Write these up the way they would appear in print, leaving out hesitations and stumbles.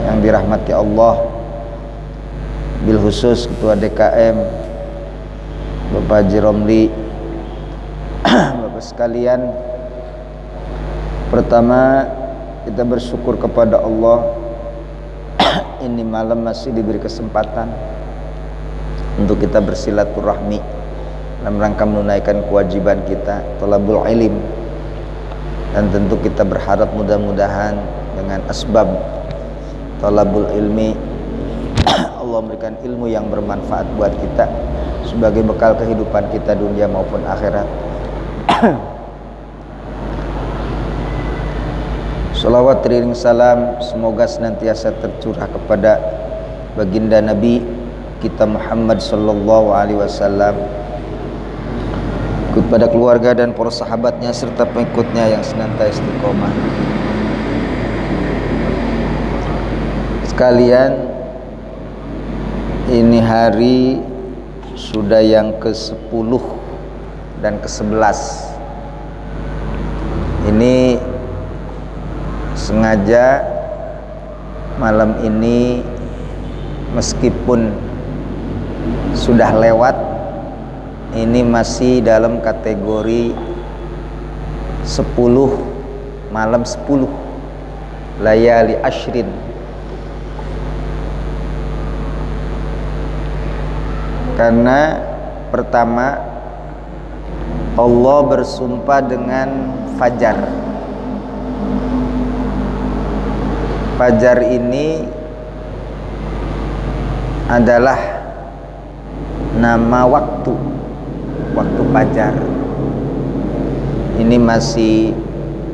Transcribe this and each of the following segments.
yang dirahmati Allah, bil khusus Ketua DKM Bapak Haji Romli. Bapak sekalian, pertama kita bersyukur kepada Allah ini malam masih diberi kesempatan untuk kita bersilaturahmi dalam rangka menunaikan kewajiban kita thalabul ilm, dan tentu kita berharap mudah-mudahan dengan asbab thalabul ilmi Allah memberikan ilmu yang bermanfaat buat kita sebagai bekal kehidupan kita dunia maupun akhirat. Salawat teriring salam semoga senantiasa tercurah kepada baginda Nabi kita Muhammad sallallahu alaihi wasallam, kepada keluarga dan para sahabatnya serta pengikutnya yang senantiasa istiqomah. Sekalian, ini hari sudah yang ke-10 dan ke-11. Ini sengaja malam ini meskipun sudah lewat, ini masih dalam kategori 10 malam 10 layali ashrin. Karena pertama Allah bersumpah dengan fajar. Fajar ini adalah nama waktu fajar. Ini masih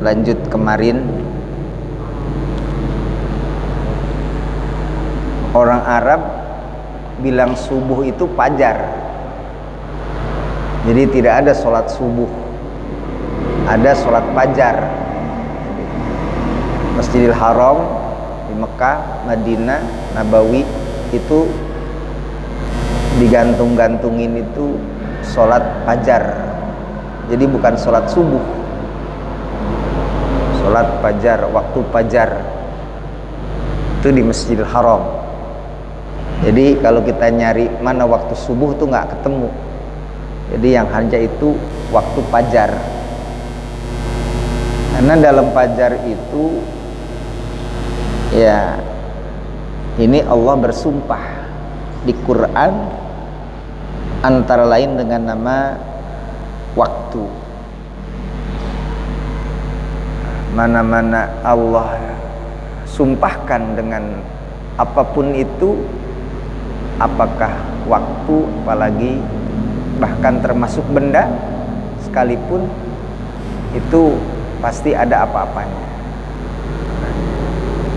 lanjut kemarin. Orang Arab bilang subuh itu fajar. Jadi tidak ada sholat subuh, ada sholat fajar. Masjidil Haram di Mekah, Madinah, Nabawi itu digantung-gantungin itu sholat fajar. Jadi bukan sholat subuh, sholat fajar, waktu fajar itu di Masjidil Haram. Jadi kalau kita nyari mana waktu subuh tuh nggak ketemu. Jadi yang hanya itu waktu fajar. Karena dalam fajar itu ya, ini Allah bersumpah di Quran antara lain dengan nama waktu. Mana-mana Allah sumpahkan dengan apapun itu, apakah waktu, apalagi bahkan termasuk benda sekalipun, itu pasti ada apa-apanya.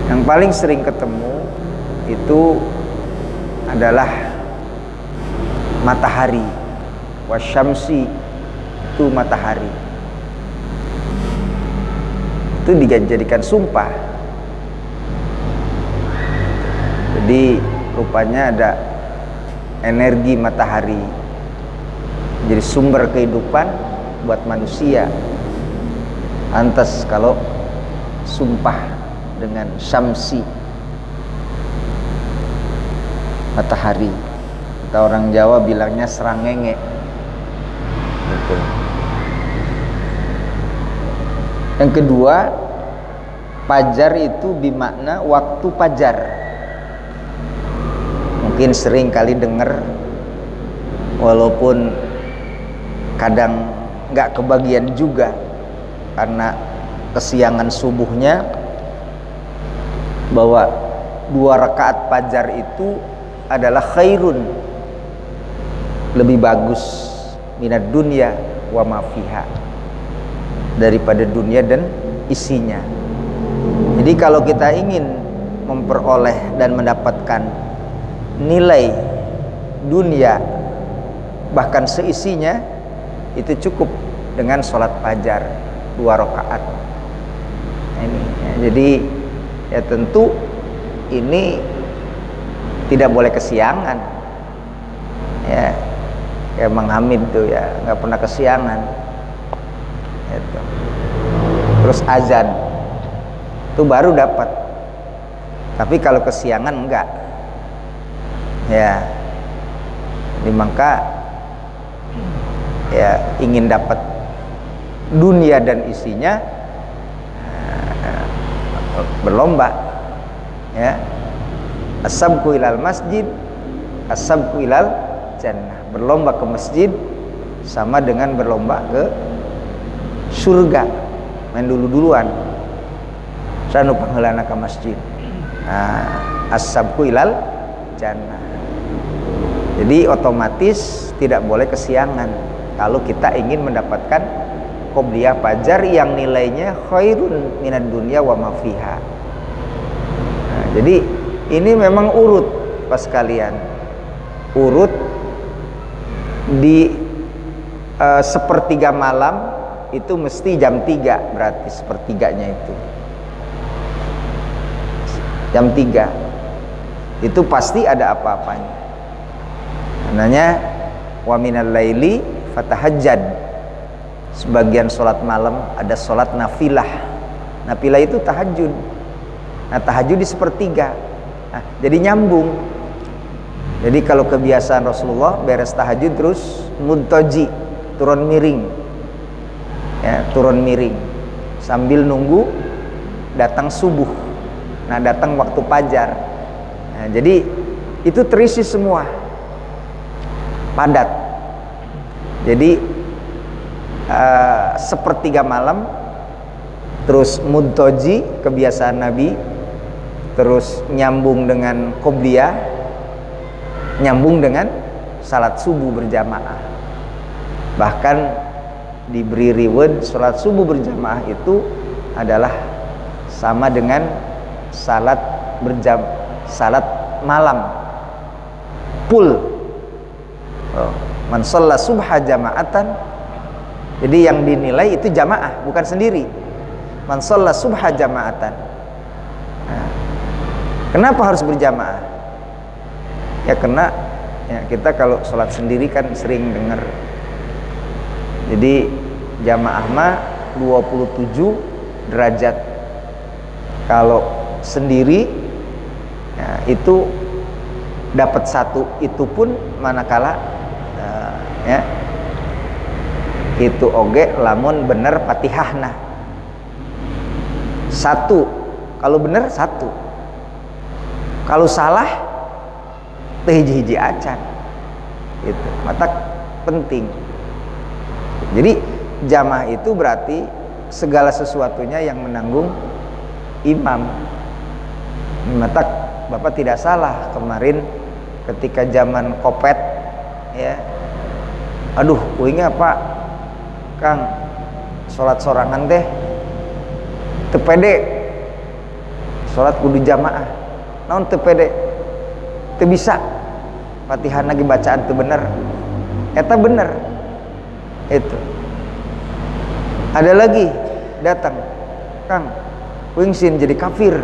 Yang paling sering ketemu itu adalah matahari, wasyamsi, itu matahari. Itu dijadikan sumpah. Jadi rupanya ada energi matahari, jadi sumber kehidupan buat manusia. Lantas kalau sumpah dengan syamsi, matahari, kita orang Jawa bilangnya serangenge gitu. Yang kedua, fajar itu bermakna waktu fajar. Mungkin sering kali dengar, walaupun kadang nggak kebagian juga karena kesiangan subuhnya, bahwa 2 rakaat fajar itu adalah khairun, lebih bagus, minad dunya wa ma fiha, daripada dunia dan isinya. Jadi kalau kita ingin memperoleh dan mendapatkan nilai dunia bahkan seisinya, itu cukup dengan sholat fajar 2 rakaat. Ini ya, jadi ya tentu ini tidak boleh kesiangan. Ya, kayak Mang Hamid tuh ya, nggak pernah kesiangan. Gitu. Terus azan itu baru dapat Tapi kalau kesiangan enggak. Ya. Jadi maka ya ingin dapat dunia dan isinya, berlomba. Ya. As-sabqu ilal masjid, as-sabqu ilal jannah. Berlomba ke masjid sama dengan berlomba ke surga. Main dulu-duluan. Sanu pangheulana ka masjid. As-sabqu ilal jannah. Jadi otomatis tidak boleh kesiangan kalau kita ingin mendapatkan qobliyah fajar yang nilainya khairun minad dunya wa ma fiha. Jadi ini memang urut pas kalian. Urut di sepertiga malam itu mesti jam 3, berarti sepertiganya itu jam 3 itu pasti ada apa-apanya. Namanya wa minal laili fatahajjad. Sebagian sholat malam ada sholat nafilah. Nafilah itu tahajud. Nah, tahajud di sepertiga. Nah, jadi nyambung. Jadi kalau kebiasaan Rasulullah beres tahajud terus mudtoji, turun miring. Ya, turun miring sambil nunggu datang subuh. Nah, datang waktu fajar. Nah, jadi itu terisi semua. Padat. Jadi sepertiga malam, terus mudtoji kebiasaan Nabi, terus nyambung dengan qobliyah, nyambung dengan salat subuh berjamaah. Bahkan diberi reward salat subuh berjamaah itu adalah sama dengan salat malam full. Man shalla subha jama'atan. Jadi yang dinilai itu jamaah, bukan sendiri. Man shalla subha jama'atan. Nah, kenapa harus berjamaah? Ya karena ya kita kalau sholat sendiri kan sering dengar. Jadi jamaah mah 27 derajat. Kalau sendiri ya, itu dapat 1 itu pun manakala ya itu oge lamun bener Fatihahna 1, kalau bener 1, kalau salah teh hiji-hiji acan itu mata penting. Jadi jamaah itu berarti segala sesuatunya yang menanggung imam. Mata Bapak tidak salah kemarin ketika zaman Kopet ya, aduh uingnya Pak Kang sholat sorangan teh teu pede, sholat kudu jamaah naon teu pede, teu bisa Fatihah lagi bacaan teu bener, eta bener itu. Ada lagi datang Kang uing sin jadi kafir.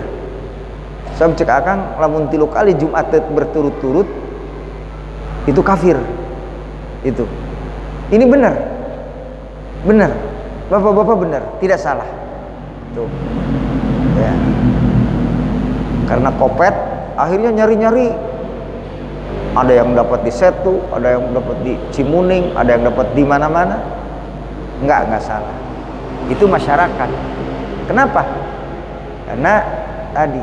Saya cek akang lamun 3 kali Jumat berturut-turut itu kafir. Itu. Ini benar. Benar. Bapak-bapak benar, tidak salah. Tuh. Ya. Karena Kopet akhirnya nyari-nyari. Ada yang dapat di Setu, ada yang dapat di Cimuning, ada yang dapat di mana-mana. Enggak salah. Itu masyarakat. Kenapa? Karena tadi.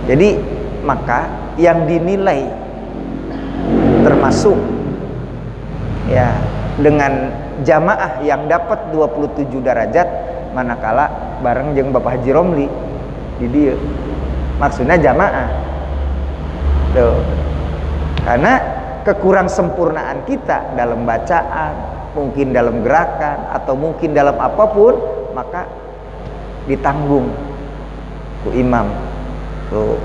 Jadi maka yang dinilai termasuk ya dengan jamaah yang dapat 27 derajat manakala bareng jeung Bapak Haji Romli di dia. Maksudnya jamaah. Tuh. Karena kekurang sempurnaan kita dalam bacaan, mungkin dalam gerakan atau mungkin dalam apapun, maka ditanggung ku imam. Tuh.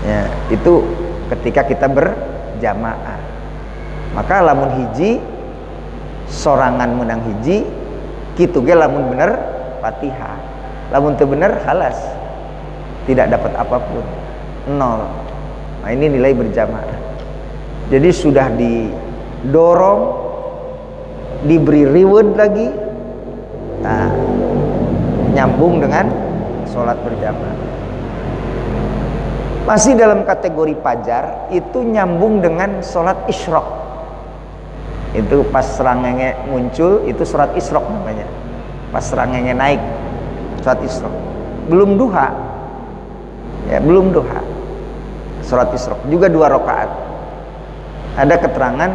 Ya, itu ketika kita berjamaah. Maka lamun hiji sorangan menang hiji kitu ge lamun bener Fatihah. Lamun teu bener halas. Tidak dapat apapun. 0. Nah, ini nilai berjamaah. Jadi sudah didorong, diberi reward lagi. Nah, nyambung dengan sholat berjamaah. Masih dalam kategori fajar, itu nyambung dengan sholat isyraq. Itu pas serangenge muncul, itu sholat isyraq namanya. Pas serangenge naik, sholat isyraq. Belum duha, ya belum duha. Sholat isyraq juga 2 rakaat. Ada keterangan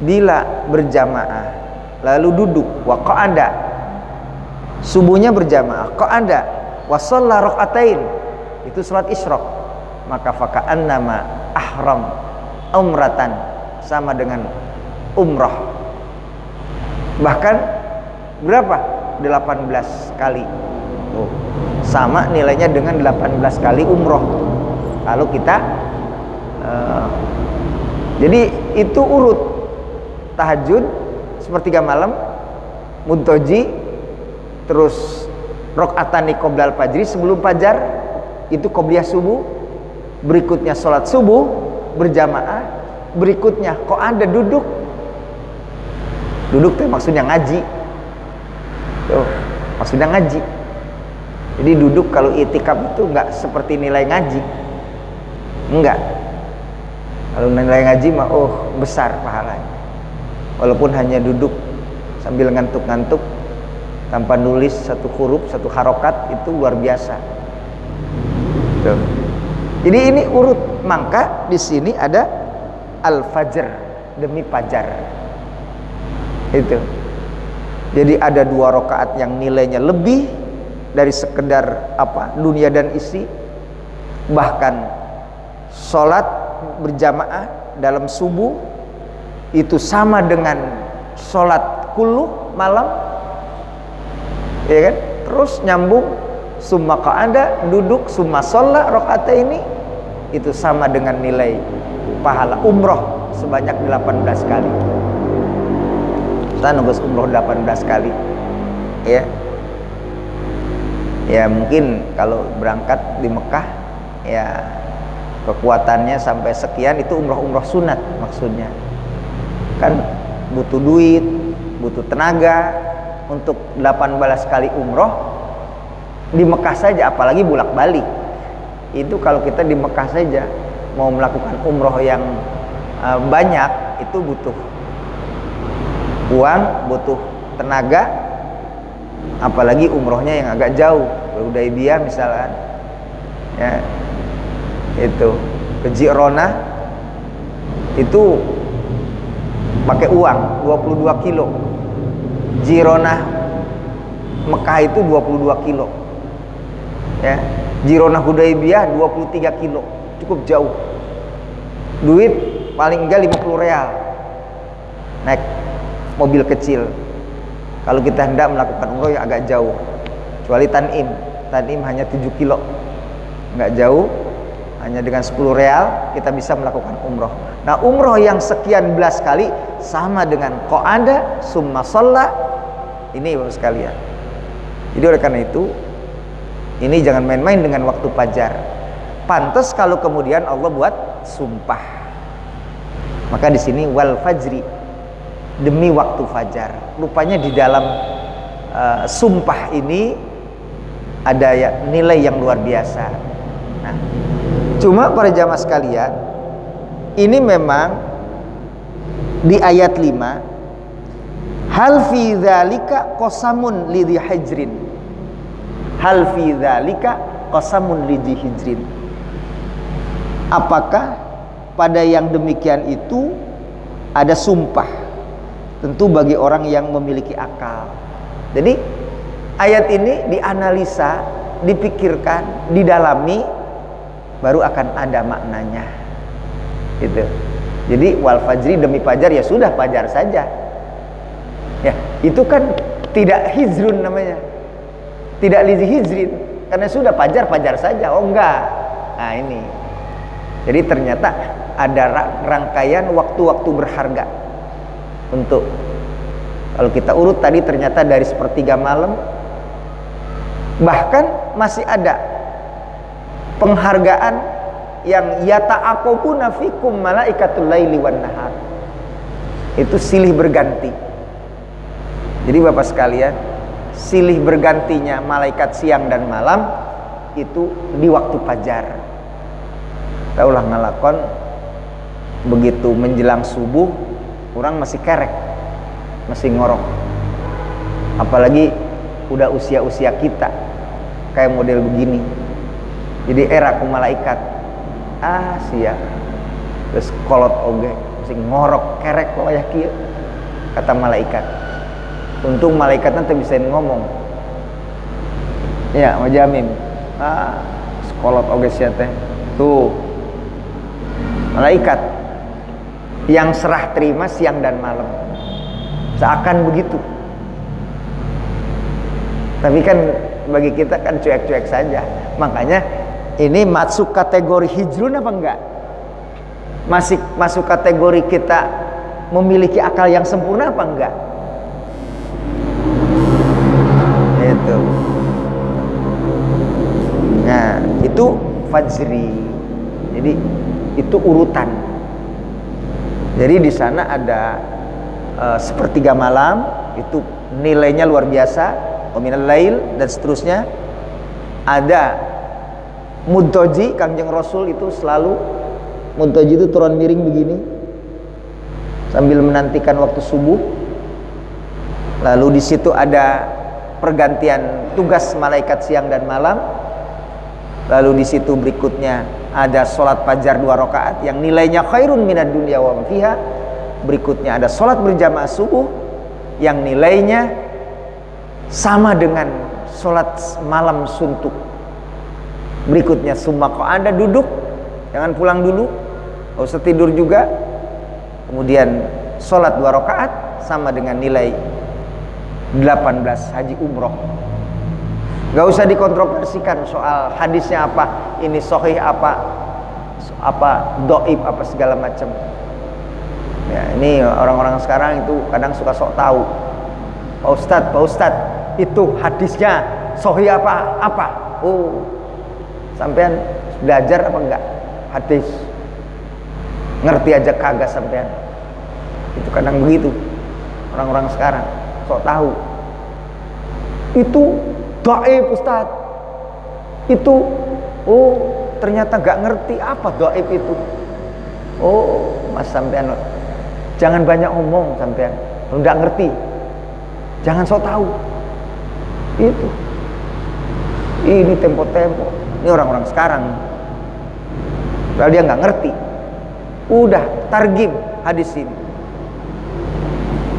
bila berjamaah lalu duduk wa qa'ada, subuhnya berjamaah qa'ada wa shalla rakaatain, itu sholat isyraq, maka faka'annama ahram umratan, sama dengan umrah. Bahkan berapa? 18 kali. Sama nilainya dengan 18 kali umroh kalau kita jadi itu urut tahajud sepertiga malam, muntoji, terus rakaatani qoblal fajri, sebelum fajar itu qobliyah subuh, berikutnya sholat subuh berjamaah, berikutnya kok ada duduk tuh maksudnya ngaji tuh, maksudnya ngaji. Jadi duduk kalau itikaf itu enggak seperti nilai ngaji, enggak. Kalau nilai ngaji mah besar pahalanya, walaupun hanya duduk sambil ngantuk-ngantuk tanpa nulis satu huruf, satu harokat, itu luar biasa tuh. Jadi ini urut, maka di sini ada al-fajr, demi fajar. Itu. Jadi ada 2 rakaat yang nilainya lebih dari sekedar dunia dan isi. Bahkan sholat berjamaah dalam subuh itu sama dengan sholat kullu malam, ya kan? Terus nyambung summa qa'ada, duduk, summa shalla rakaataini, itu sama dengan nilai pahala umroh sebanyak 18 kali. Kita nunggu umroh 18 kali, ya. Ya mungkin kalau berangkat di Mekah, ya kekuatannya sampai sekian, itu umroh sunat maksudnya. Kan butuh duit, butuh tenaga untuk 18 kali umroh di Mekah saja, apalagi bolak-balik. Itu kalau kita di Mekah saja mau melakukan umroh yang banyak, itu butuh uang, butuh tenaga, apalagi umrohnya yang agak jauh, Hudaybiyah misalkan, ya itu ke Jirona itu pakai uang 22 kilo. Jirona Mekah itu 22 kilo, ya. Jirona Hudaybiyah 23 kilo, cukup jauh. Duit paling enggak 50 real, naik mobil kecil. Kalau kita hendak melakukan umroh yang agak jauh, kecuali Tanim hanya 7 kilo, enggak jauh, hanya dengan 10 real kita bisa melakukan umroh. Nah, umroh yang sekian belas kali sama dengan qa'ada summa shalla, ini Bapak sekalian. Jadi oleh karena itu, ini jangan main-main dengan waktu fajar. Pantas kalau kemudian Allah buat sumpah. Maka di sini wal fajri, demi waktu fajar. Rupanya di dalam sumpah ini ada nilai yang luar biasa. Nah, cuma para jamaah sekalian, ini memang di ayat 5, hal fi dzalika qasamun lidzi hijrin. Hal fi dzalika qasamun lidzi hijrin. Apakah pada yang demikian itu ada sumpah? Tentu bagi orang yang memiliki akal. Jadi ayat ini dianalisa, dipikirkan, didalami, baru akan ada maknanya. Gitu. Jadi wal fajri, demi fajar, ya sudah fajar saja. Ya, itu kan tidak hijrun namanya. Tidak lizi hijrin, karena sudah fajar saja. Oh enggak. Nah, ini. Jadi ternyata ada rangkaian waktu-waktu berharga. Untuk kalau kita urut tadi, ternyata dari sepertiga malam, bahkan masih ada penghargaan yang yata'aqabuna fikum malaikatul laili wan nahar. Itu silih berganti. Jadi Bapak sekalian, silih bergantinya malaikat siang dan malam itu di waktu fajar. Taulah ngalakon begitu menjelang subuh orang masih kerek, masih ngorok. Apalagi udah usia-usia kita kayak model begini. Jadi era ku malaikat. Sia. Terus kolot oge masih ngorok kerek wayah kieu kata malaikat. Untung malaikat nanti bisa ngomong. Ya, majamin. Kolot oge sia teh. Tuh. Malaikat yang serah terima siang dan malam. Seakan begitu. Tapi kan bagi kita kan cuek-cuek saja. Makanya ini masuk kategori hijrun apa enggak? Masih masuk kategori kita memiliki akal yang sempurna apa enggak? Itu. Nah, itu fajri. Jadi itu urutan. Jadi di sana ada sepertiga malam, itu nilainya luar biasa. Waminal lail dan seterusnya. Ada mudtoji, Kangjeng Rasul itu selalu mudtoji itu turun miring begini sambil menantikan waktu subuh. Lalu di situ ada pergantian tugas malaikat siang dan malam. Lalu di situ berikutnya ada sholat fajar 2 rakaat yang nilainya khairun minad dunya wa ma fiha. Berikutnya ada sholat berjamaah subuh yang nilainya sama dengan sholat malam suntuk. Berikutnya summa qa'ada, duduk, jangan pulang dulu, gak usah tidur juga. Kemudian sholat 2 rakaat sama dengan nilai 18 haji umroh. Gak usah dikontroversikan soal hadisnya apa, ini sahih apa doib apa segala macam. Ya, ini orang-orang sekarang itu kadang suka sok tahu. Pak Ustadz, itu hadisnya sahih apa? Oh, sampean belajar apa enggak hadis? Ngerti aja kagak sampean. Itu kadang begitu orang-orang sekarang sok tahu. Itu dhaif Ustaz. Itu ternyata gak ngerti apa dhaif itu. Mas sampean jangan banyak ngomong sampean. Lu gak ngerti. Jangan sok tahu. Itu. Ini tempo-tempo. Ini orang-orang sekarang. Kalau dia gak ngerti. Udah targim hadis ini.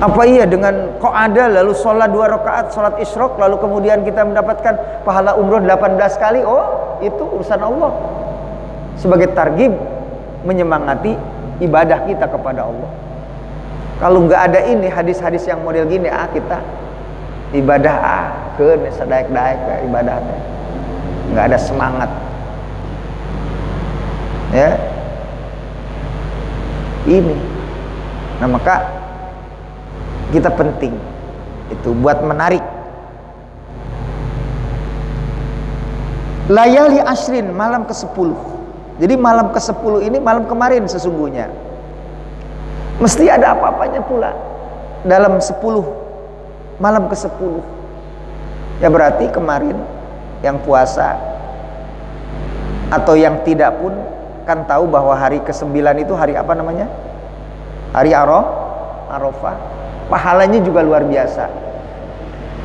Apa iya dengan kok ada lalu sholat 2 rakaat sholat isyraq lalu kemudian kita mendapatkan pahala umroh 18 kali? Oh, itu urusan Allah. Sebagai targhib menyemangati ibadah kita kepada Allah. Kalau nggak ada ini hadis-hadis yang model gini, kita ibadah ke sedaek-daek ke ibadahnya. Nggak ada semangat. Ya. Ini. Nah, maka kita penting itu buat menarik. Layali ashrin, malam ke-10. Jadi malam ke-10 ini malam kemarin sesungguhnya. Mesti ada apa-apanya pula dalam 10 malam ke-10. Ya berarti kemarin yang puasa atau yang tidak pun kan tahu bahwa hari ke-9 itu hari apa namanya? Hari Arafah. Pahalanya juga luar biasa.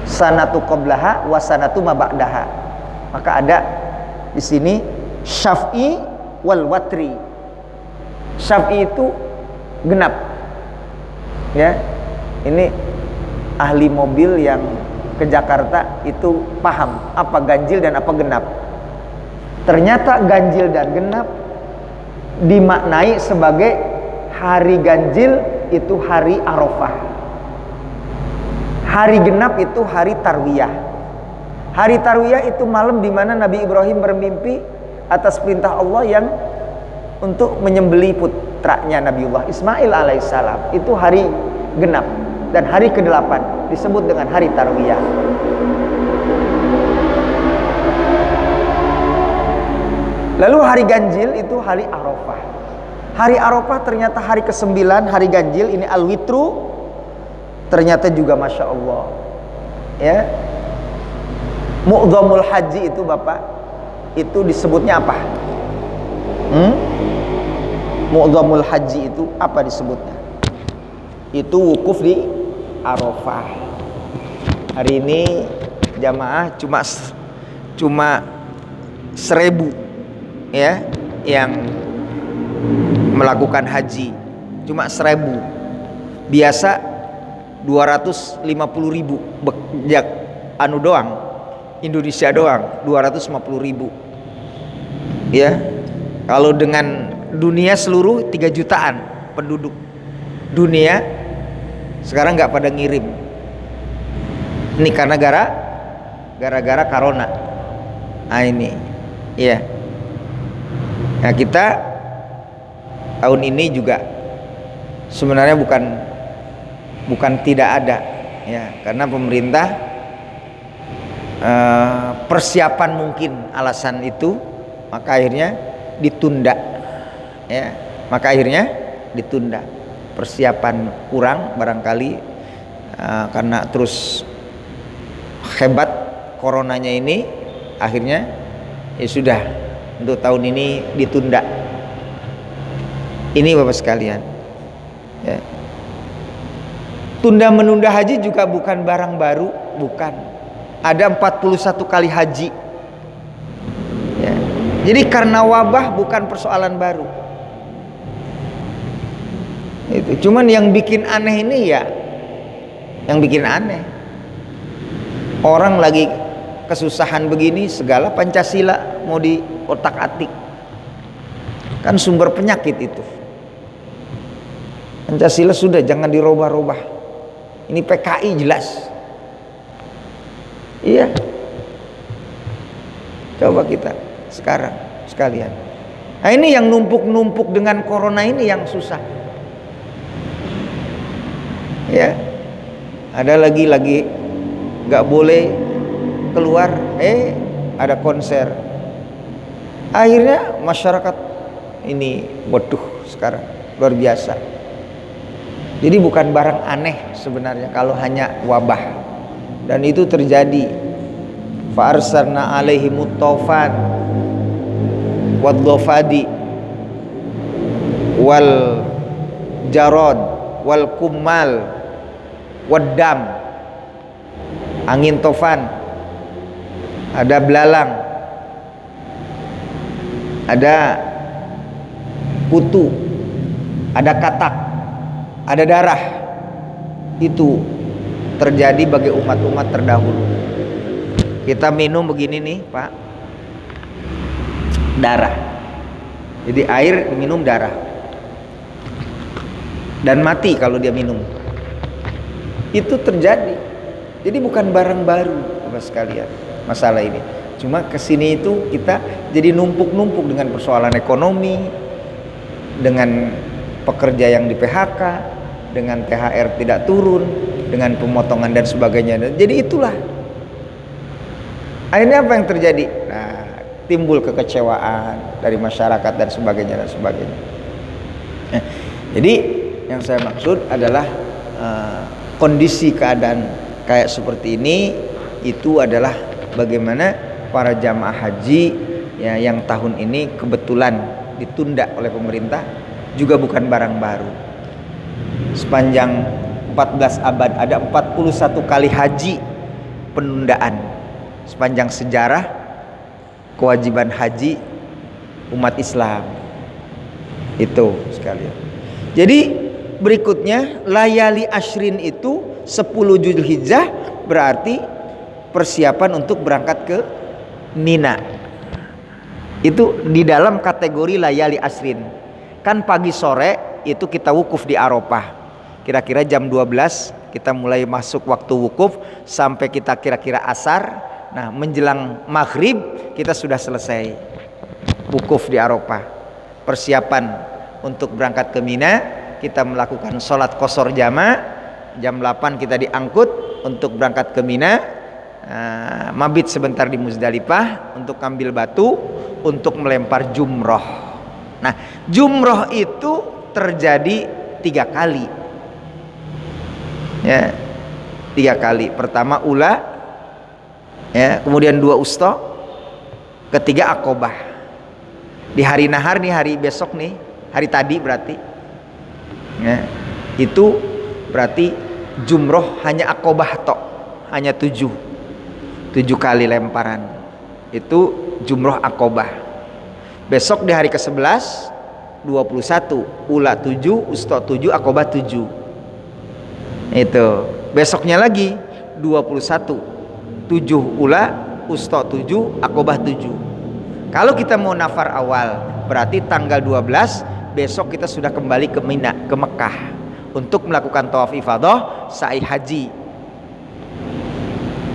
Sanatu qablaha wa sanatu ma ba'daha. Maka ada di sini syaf'i wal watri. Syaf'i itu genap. Ya. Ini ahli mobil yang ke Jakarta itu paham apa ganjil dan apa genap. Ternyata ganjil dan genap dimaknai sebagai hari ganjil itu hari Arafah. Hari genap itu hari Tarwiyah. Hari Tarwiyah itu malam di mana Nabi Ibrahim bermimpi atas perintah Allah yang untuk menyembelih putranya Nabiullah Ismail alaihissalam. Itu hari genap dan hari ke-8 disebut dengan hari Tarwiyah. Lalu hari ganjil itu hari Arafah. Hari Arafah ternyata hari ke-9 hari ganjil ini al-witru. Ternyata juga Masya Allah ya, mu'dhamul haji itu Bapak itu disebutnya apa? Mu'dhamul haji itu apa disebutnya? Itu wukuf di Arafah. Hari ini jamaah cuma 1.000 ya yang melakukan haji, cuma 1.000. Biasa 250.000 anu doang, Indonesia doang 250.000 ya. Kalau dengan dunia seluruh 3 jutaan penduduk dunia sekarang nggak pada ngirim. Ini karena gara-gara corona. Nah ini ya. Nah kita tahun ini juga sebenarnya bukan tidak ada ya, karena pemerintah persiapan mungkin alasan itu, maka akhirnya ditunda ya, persiapan kurang barangkali karena terus hebat coronanya ini, akhirnya ya sudah untuk tahun ini ditunda. Ini Bapak sekalian ya. Tunda menunda haji juga bukan barang baru, bukan. Ada 41 kali haji ya. Jadi karena wabah bukan persoalan baru itu. Cuman yang bikin aneh ini ya, yang bikin aneh orang lagi kesusahan begini, segala Pancasila mau diotak-atik. Kan sumber penyakit itu. Pancasila sudah, jangan dirubah-rubah. Ini PKI jelas. Iya. Coba kita sekarang sekalian. Nah ini yang numpuk-numpuk dengan corona ini yang susah. Ya. Ada lagi nggak boleh keluar, ada konser. Akhirnya masyarakat ini waduh sekarang luar biasa. Jadi bukan barang aneh sebenarnya kalau hanya wabah. Dan itu terjadi. Fa arsalna alaihimut taufan wad dhafadi wal jarad wal kummal wad dam. Angin tofan, ada belalang, ada kutu, ada katak, ada darah. Itu terjadi bagi umat-umat terdahulu. Kita minum begini nih Pak, darah. Jadi air minum darah dan mati kalau dia minum. Itu terjadi. Jadi bukan barang baru Bapak sekalian masalah ini. Cuma kesini itu kita jadi numpuk-numpuk dengan persoalan ekonomi, dengan pekerja yang di PHK, dengan THR tidak turun, dengan pemotongan dan sebagainya. Jadi itulah akhirnya apa yang terjadi? Nah, timbul kekecewaan dari masyarakat dan sebagainya. Nah, jadi yang saya maksud adalah kondisi keadaan kayak seperti ini itu adalah bagaimana para jamaah haji ya, yang tahun ini kebetulan ditunda oleh pemerintah juga bukan barang baru. Sepanjang 14 abad ada 41 kali haji penundaan sepanjang sejarah kewajiban haji umat Islam itu sekalian. Jadi berikutnya layali ashrin itu 10 Zulhijjah berarti persiapan untuk berangkat ke Mina. Itu di dalam kategori layali ashrin. Kan pagi sore itu kita wukuf di Arafah. Kira-kira jam 12 kita mulai masuk waktu wukuf sampai kita kira-kira asar. Nah, menjelang maghrib kita sudah selesai wukuf di Arafah. Persiapan untuk berangkat ke Mina, kita melakukan sholat qashar jama'. Jam 8 kita diangkut untuk berangkat ke Mina, mabit sebentar di Muzdalifah untuk ambil batu untuk melempar jumroh. Nah, jumroh itu terjadi 3 kali ya, 3 kali. Pertama ula ya, kemudian 2 usta, ketiga akobah. Di hari nahar nih, hari besok nih hari tadi berarti ya, itu berarti jumroh hanya akobah tok, hanya 7 kali lemparan, itu jumroh akobah. Besok di hari ke-11 21 ula 7 usta 7 akobah 7. Itu besoknya lagi 21 7 ula usta 7 akobah 7. Kalau kita mau nafar awal berarti tanggal 12 besok kita sudah kembali ke Mina, ke Mekah untuk melakukan tawaf ifadah, sa'i haji.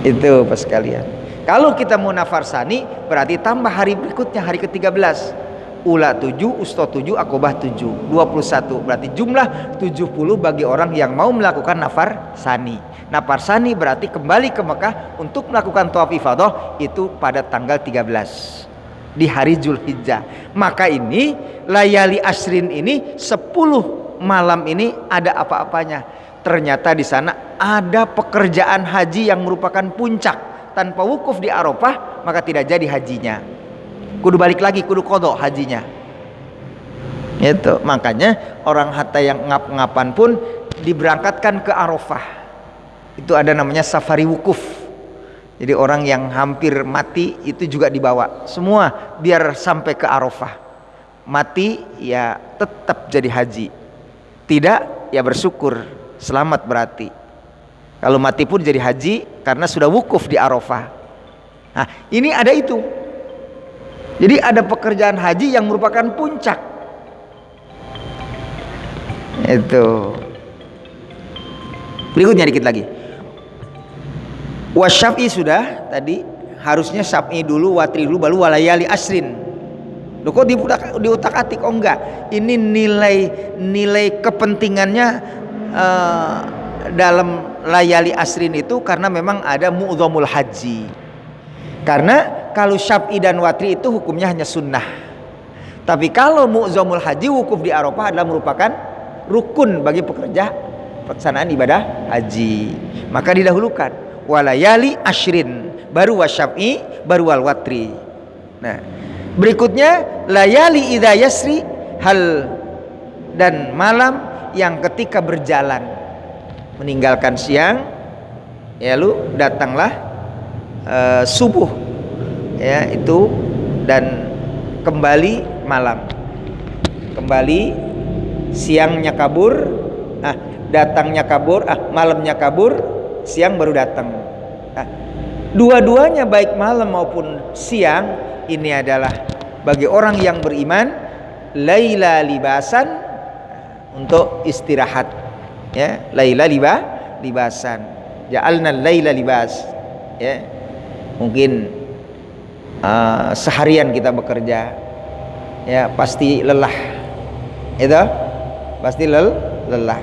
Itu pas sekalian. Kalau kita mau nafar sani berarti tambah hari berikutnya, hari ke-13 ula 7 usta 7 akobah 7 21, berarti jumlah 70 bagi orang yang mau melakukan nafar sani. Nafar sani berarti kembali ke Mekah untuk melakukan tawaf ifadah itu pada tanggal 13 di hari Zulhijjah. Maka ini layali ashrin ini 10 malam ini ada apa-apanya. Ternyata di sana ada pekerjaan haji yang merupakan puncak. Tanpa wukuf di Arafah maka tidak jadi hajinya, kudu balik lagi, kudu qadha hajinya. Itu makanya orang hatta yang ngap-ngapan pun diberangkatkan ke Arafah. Itu ada namanya safari wukuf. Jadi orang yang hampir mati itu juga dibawa semua biar sampai ke Arafah. Mati ya tetap jadi haji, tidak ya bersyukur, selamat berarti. Kalau mati pun jadi haji karena sudah wukuf di Arafah. Nah ini ada itu. Jadi ada pekerjaan haji yang merupakan puncak. Itu. Berikutnya dikit lagi. Wasyafi sudah tadi, harusnya syafi dulu, watri dulu, baru walayali asrin. Loh kok diutak-atik? Oh enggak. Ini nilai kepentingannya dalam layali asrin itu karena memang ada mu'dhamul haji. Karena kalau syaf'i dan watri itu hukumnya hanya sunnah. Tapi kalau mu'dhamul haji, wukuf di Arafah adalah merupakan rukun bagi pekerja pelaksanaan ibadah haji. Maka didahulukan walayali ashrin, baru wasyaf'i, baru wal watri. Nah, berikutnya layali idza yasri, hal dan malam yang ketika berjalan. Meninggalkan siang ya lu datanglah subuh ya itu, dan kembali malam, kembali siangnya kabur, datangnya kabur, malamnya kabur, siang baru datang. Dua-duanya baik malam maupun siang ini adalah bagi orang yang beriman laila libasan, untuk istirahat ya, laila libasan, ja'alna laila libas ya. Mungkin seharian kita bekerja ya pasti lelah, itu pasti lelah.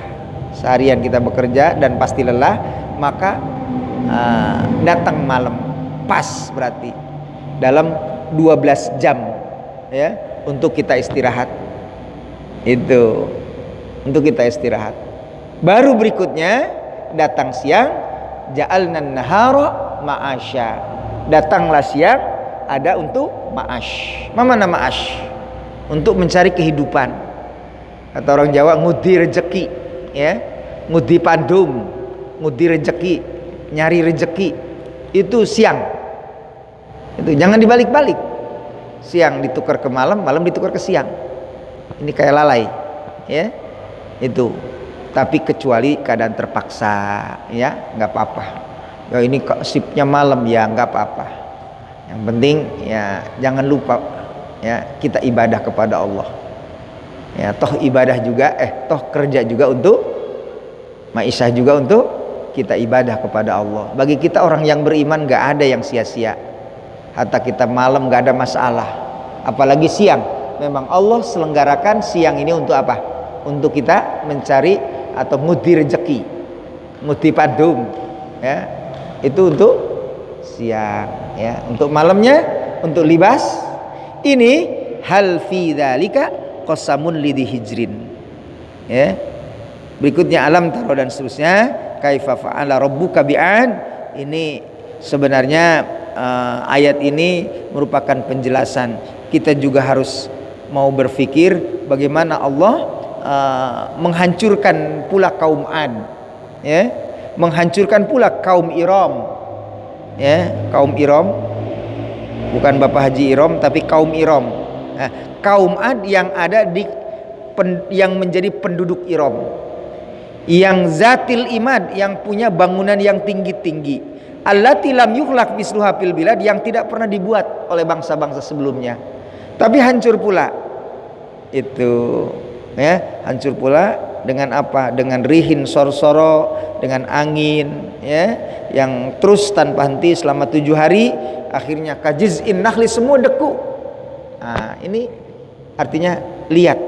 Seharian kita bekerja dan pasti lelah, maka datang malam pas berarti dalam 12 jam ya untuk kita istirahat. Itu untuk kita istirahat. Baru berikutnya datang siang, ja'alnan nahara ma'asya. Datanglah siang ada untuk ma'ash. Mana ma'ash? Untuk mencari kehidupan. Kata orang Jawa ngudi rejeki ya. Ngudi pandum, ngudi rejeki, nyari rejeki. Itu siang. Itu jangan dibalik-balik. Siang ditukar ke malam, malam ditukar ke siang. Ini kayak lalai ya. Itu. Tapi kecuali keadaan terpaksa ya nggak apa-apa. Ya ini sipnya malam ya nggak apa-apa. Yang penting ya jangan lupa ya kita ibadah kepada Allah. Ya toh ibadah juga toh kerja juga untuk ma'isyah, juga untuk kita ibadah kepada Allah. Bagi kita orang yang beriman nggak ada yang sia-sia. Hatta kita malam nggak ada masalah. Apalagi siang. Memang Allah selenggarakan siang ini untuk apa? Untuk kita mencari atau ngudi rezeki, ngudi padum ya, itu untuk siang ya. Untuk malamnya untuk libas. Ini hal fi dzalika qasamun lidhi hijrin ya. Berikutnya alam taro dan seterusnya, kaifa fa'ala rabbuka bi'ad. Ini sebenarnya ayat ini merupakan penjelasan. Kita juga harus mau berpikir bagaimana Allah menghancurkan pula kaum Ad, ya, menghancurkan pula kaum Iram, ya, kaum Iram, bukan Bapak Haji Iram tapi kaum Iram. Nah, kaum Ad yang ada di yang menjadi penduduk Iram, yang zatil imad, yang punya bangunan yang tinggi-tinggi, allati lam yukhlaq misluha fil bilad, yang tidak pernah dibuat oleh bangsa-bangsa sebelumnya, tapi hancur pula itu, ya, hancur pula dengan apa? Dengan rihin sorsoro, dengan angin, ya, yang terus tanpa henti selama 7 hari, akhirnya kajiz'in nakhli, semua deku. Nah, ini artinya lihat,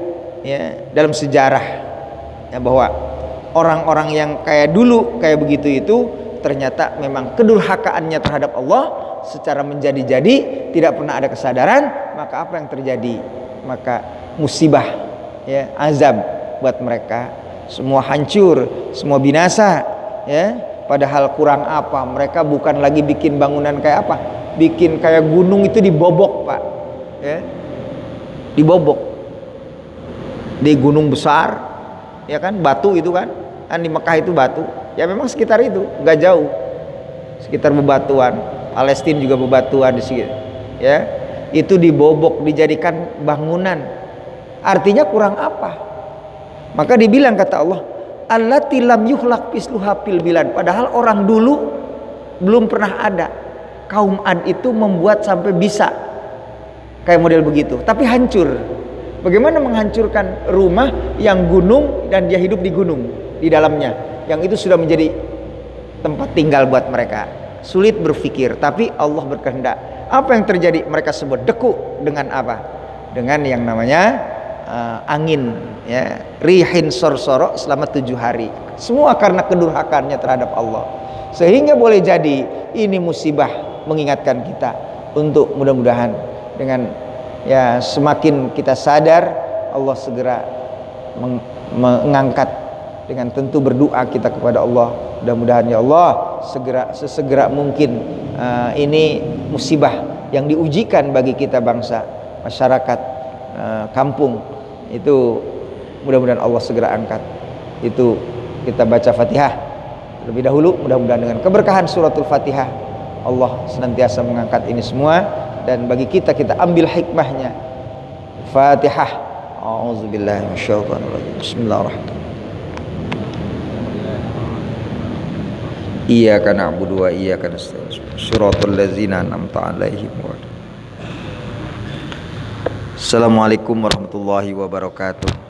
ya, dalam sejarah, ya, bahwa orang-orang yang kayak dulu kayak begitu itu ternyata memang kedurhakaannya terhadap Allah secara menjadi-jadi, tidak pernah ada kesadaran. Maka apa yang terjadi? Maka musibah, ya, azab buat mereka, semua hancur, semua binasa, ya. Padahal kurang apa? Mereka bukan lagi bikin bangunan kayak apa, bikin kayak gunung itu dibobok, Pak, ya, dibobok di gunung besar, ya kan, batu itu kan di Mekah itu batu, ya, memang sekitar itu nggak jauh, sekitar bebatuan. Palestina juga bebatuan di sini, ya, itu dibobok dijadikan bangunan. Artinya kurang apa? Maka dibilang kata Allah, allati lam yukhlaq misluha fil bilad, padahal orang dulu belum pernah ada. Kaum Ad itu membuat sampai bisa kayak model begitu, tapi hancur. Bagaimana menghancurkan rumah yang gunung dan dia hidup di gunung, di dalamnya, yang itu sudah menjadi tempat tinggal buat mereka. Sulit berpikir, tapi Allah berkehendak. Apa yang terjadi? Mereka sebut deku dengan apa? Dengan yang namanya angin, ya, rihin sorsoro selama 7 hari. Semua karena kedurhakaannya terhadap Allah. Sehingga boleh jadi ini musibah mengingatkan kita untuk mudah-mudahan dengan, ya, semakin kita sadar, Allah segera mengangkat, dengan tentu berdoa kita kepada Allah, mudah-mudahan ya Allah sesegera mungkin ini musibah yang diujikan bagi kita bangsa, masyarakat, kampung itu, mudah-mudahan Allah segera angkat. Itu kita baca Fatihah lebih dahulu, mudah-mudahan dengan keberkahan suratul Fatihah Allah senantiasa mengangkat ini semua, dan bagi kita ambil hikmahnya. Fatihah. A'udzubillahi minasyaitonir rajim. Bismillahirrahmanirrahim. Iyyaka na'budu wa iyyaka nasta'in. Shiratal ladzina an'amta 'alaihim. Assalamualaikum warahmatullahi wabarakatuh.